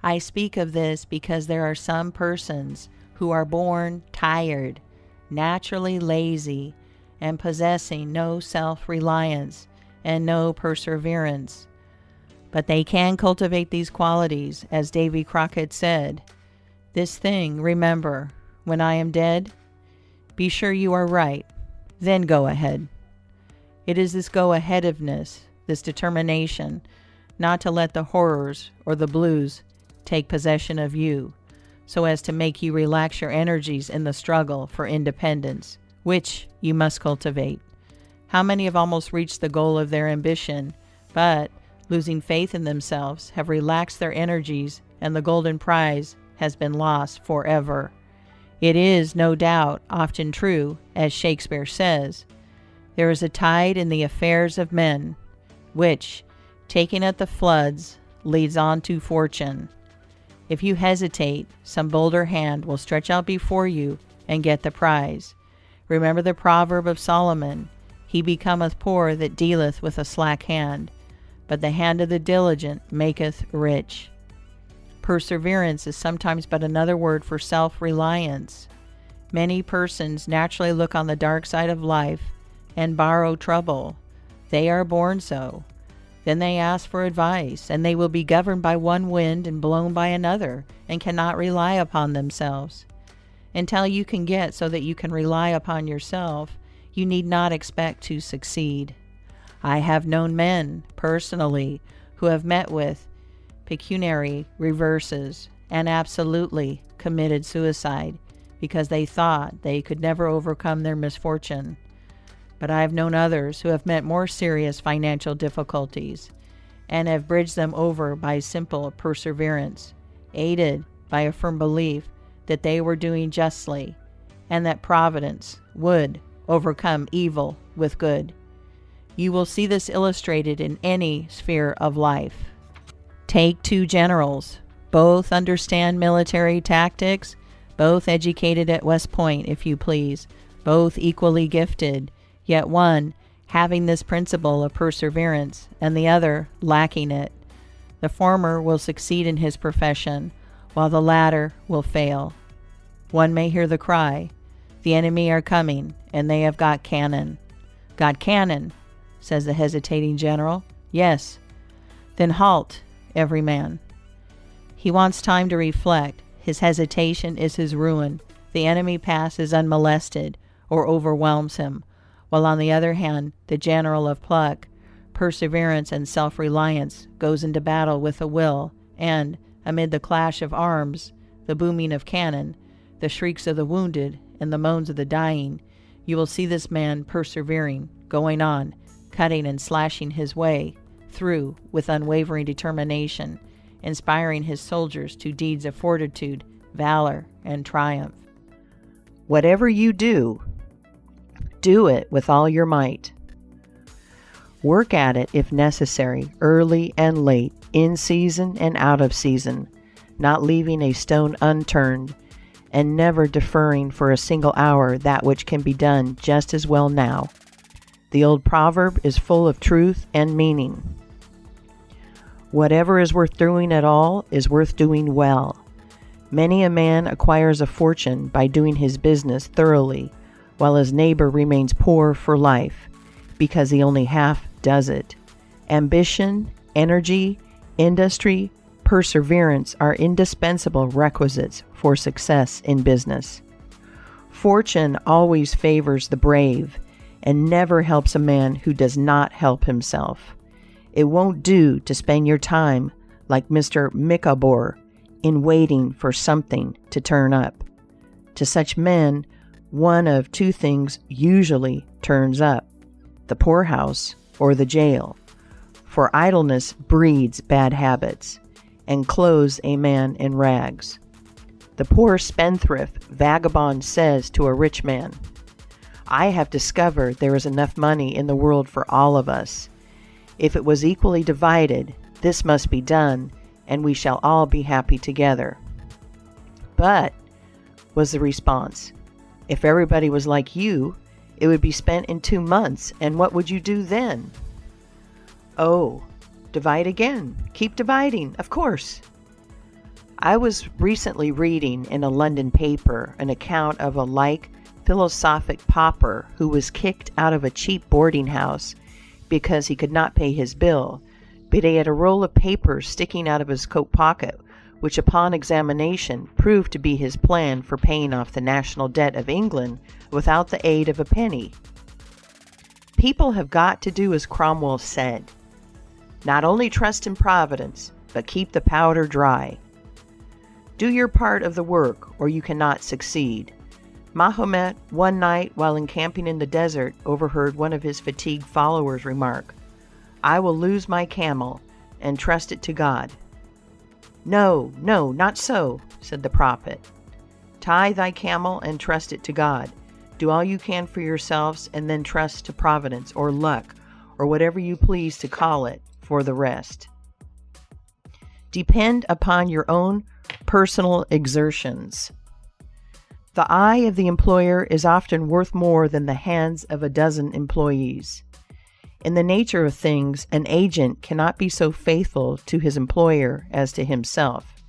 I speak of this because there are some persons who are born tired, naturally lazy, and possessing no self-reliance and no perseverance. But they can cultivate these qualities, as Davy Crockett said. This thing, remember, when I am dead, be sure you are right, then go ahead. It is this go-aheadiveness, this determination, not to let the horrors or the blues take possession of you, so as to make you relax your energies in the struggle for independence, which you must cultivate. How many have almost reached the goal of their ambition, but, losing faith in themselves, have relaxed their energies, and the golden prize has been lost forever? It is, no doubt, often true, as Shakespeare says, there is a tide in the affairs of men, which, taking at the floods, leads on to fortune. If you hesitate, some bolder hand will stretch out before you and get the prize. Remember the proverb of Solomon, he becometh poor that dealeth with a slack hand, but the hand of the diligent maketh rich. Perseverance is sometimes but another word for self-reliance. Many persons naturally look on the dark side of life and borrow trouble. They are born so. Then they ask for advice, and they will be governed by one wind and blown by another, and cannot rely upon themselves. Until you can get so that you can rely upon yourself, you need not expect to succeed. I have known men, personally, who have met with pecuniary reverses and absolutely committed suicide because they thought they could never overcome their misfortune. But I have known others who have met more serious financial difficulties and have bridged them over by simple perseverance, aided by a firm belief that they were doing justly and that Providence would overcome evil with good. You will see this illustrated in any sphere of life. Take two generals, both understand military tactics, both educated at West Point, if you please, both equally gifted, yet one having this principle of perseverance and the other lacking it. The former will succeed in his profession, while the latter will fail. One may hear the cry, the enemy are coming, and they have got cannon. Got cannon, says the hesitating general. Yes. Then halt, every man. He wants time to reflect. His hesitation is his ruin. The enemy passes unmolested or overwhelms him, while on the other hand, the general of pluck, perseverance, and self-reliance goes into battle with a will, and, amid the clash of arms, the booming of cannon, the shrieks of the wounded, and the moans of the dying, you will see this man persevering, going on, cutting and slashing his way through with unwavering determination, inspiring his soldiers to deeds of fortitude, valor, and triumph. Whatever you do, do it with all your might. Work at it if necessary, early and late, in season and out of season, not leaving a stone unturned, and never deferring for a single hour that which can be done just as well now. The old proverb is full of truth and meaning. Whatever is worth doing at all is worth doing well. Many a man acquires a fortune by doing his business thoroughly, while his neighbor remains poor for life, because he only half does it. Ambition, energy, industry, perseverance are indispensable requisites for success in business. Fortune always favors the brave, and never helps a man who does not help himself. It won't do to spend your time like Mr. Micawber in waiting for something to turn up. To such men, one of two things usually turns up: the poorhouse or the jail. For idleness breeds bad habits, and clothes a man in rags. The poor spendthrift vagabond says to a rich man, "I have discovered there is enough money in the world for all of us. If it was equally divided, this must be done, and we shall all be happy together." "But," was the response, "if everybody was like you, it would be spent in 2 months, and what would you do then?" "Oh, divide again. Keep dividing, of course." I was recently reading in a London paper an account of a philosophic pauper who was kicked out of a cheap boarding house because he could not pay his bill, but he had a roll of papers sticking out of his coat pocket, which upon examination proved to be his plan for paying off the national debt of England without the aid of a penny. People have got to do as Cromwell said. Not only trust in Providence, but keep the powder dry. Do your part of the work, or you cannot succeed. Mahomet, one night while encamping in the desert, overheard one of his fatigued followers remark, "I will lose my camel, and trust it to God." "No, no, not so," said the prophet. "Tie thy camel and trust it to God. Do all you can for yourselves, and then trust to Providence, or luck, or whatever you please to call it, for the rest." Depend upon your own personal exertions. The eye of the employer is often worth more than the hands of a dozen employees. In the nature of things, an agent cannot be so faithful to his employer as to himself.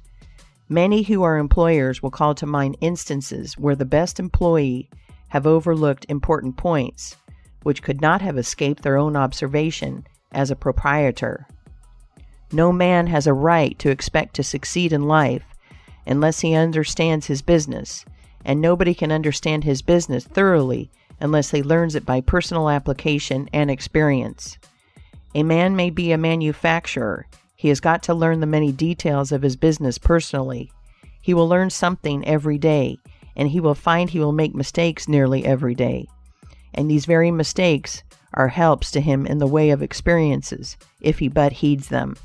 Many who are employers will call to mind instances where the best employee have overlooked important points, which could not have escaped their own observation as a proprietor. No man has a right to expect to succeed in life unless he understands his business, and nobody can understand his business thoroughly unless he learns it by personal application and experience. A man may be a manufacturer. He has got to learn the many details of his business personally. He will learn something every day, and he will find he will make mistakes nearly every day. And these very mistakes are helps to him in the way of experiences, if he but heeds them.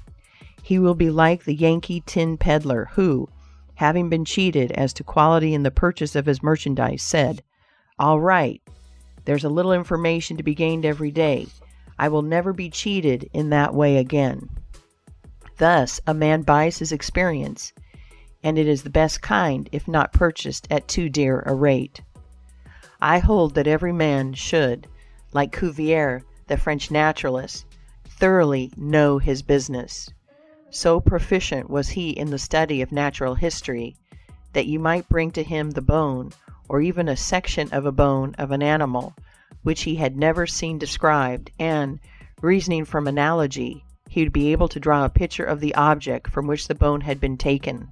He will be like the Yankee tin peddler who, having been cheated as to quality in the purchase of his merchandise, said, "All right, there's a little information to be gained every day. I will never be cheated in that way again." Thus a man buys his experience, and it is the best kind if not purchased at too dear a rate. I hold that every man should, like Cuvier, the French naturalist, thoroughly know his business. So proficient was he in the study of natural history that you might bring to him the bone, or even a section of a bone of an animal which he had never seen described, and, reasoning from analogy, he would be able to draw a picture of the object from which the bone had been taken.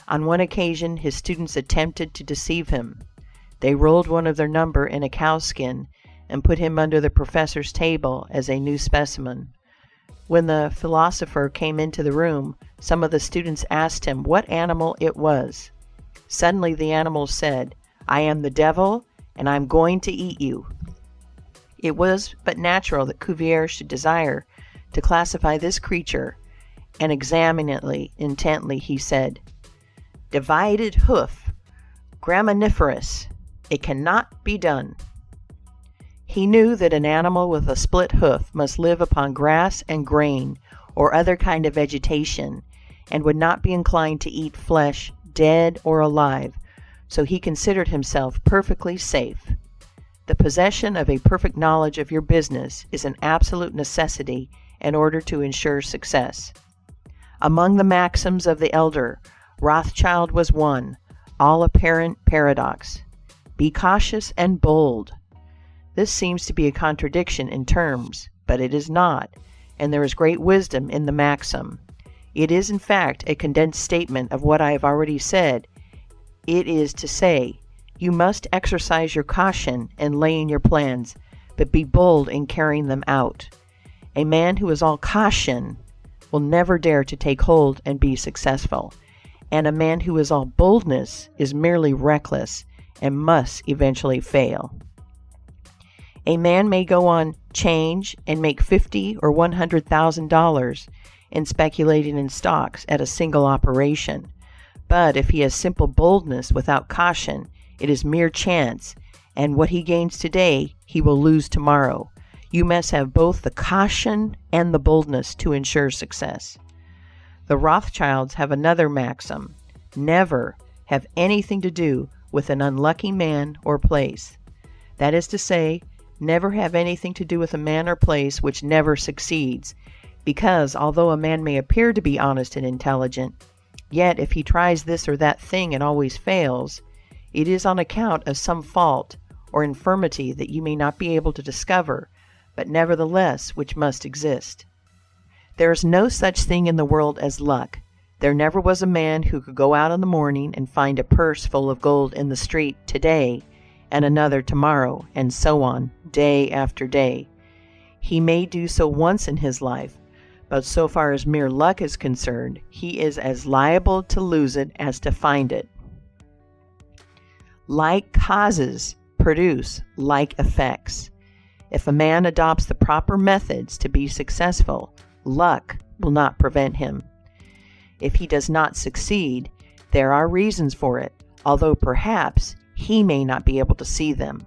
On one occasion his students attempted to deceive him. They rolled one of their number in a cowskin and put him under the professor's table as a new specimen. When the philosopher came into the room, some of the students asked him what animal it was. Suddenly the animal said, "I am the devil, and I am going to eat you." It was but natural that Cuvier should desire to classify this creature, and examining it intently, he said, "Divided hoof, graminivorous, it cannot be done." He knew that an animal with a split hoof must live upon grass and grain, or other kind of vegetation, and would not be inclined to eat flesh, dead or alive, so he considered himself perfectly safe. The possession of a perfect knowledge of your business is an absolute necessity in order to ensure success. Among the maxims of the elder, Rothschild was one, all apparent paradox: be cautious and bold. This seems to be a contradiction in terms, but it is not, and there is great wisdom in the maxim. It is, in fact, a condensed statement of what I have already said. It is to say, you must exercise your caution in laying your plans, but be bold in carrying them out. A man who is all caution will never dare to take hold and be successful, and a man who is all boldness is merely reckless and must eventually fail. A man may go on 'change and make $50,000 or $100,000 in speculating in stocks at a single operation, but if he has simple boldness without caution, it is mere chance, and what he gains today he will lose tomorrow. You must have both the caution and the boldness to ensure success. The Rothschilds have another maxim: never have anything to do with an unlucky man or place. That is to say, never have anything to do with a man or place which never succeeds, because although a man may appear to be honest and intelligent, Yet if he tries this or that thing and always fails, it is on account of some fault or infirmity that you may not be able to discover, but nevertheless which must exist. There is no such thing in the world as luck. There never was a man who could go out in the morning and find a purse full of gold in the street today, and another tomorrow, and so on, day after day. He may do so once in his life, but so far as mere luck is concerned, he is as liable to lose it as to find it. Like causes produce like effects. If a man adopts the proper methods to be successful, luck will not prevent him. If he does not succeed, there are reasons for it, although perhaps he may not be able to see them.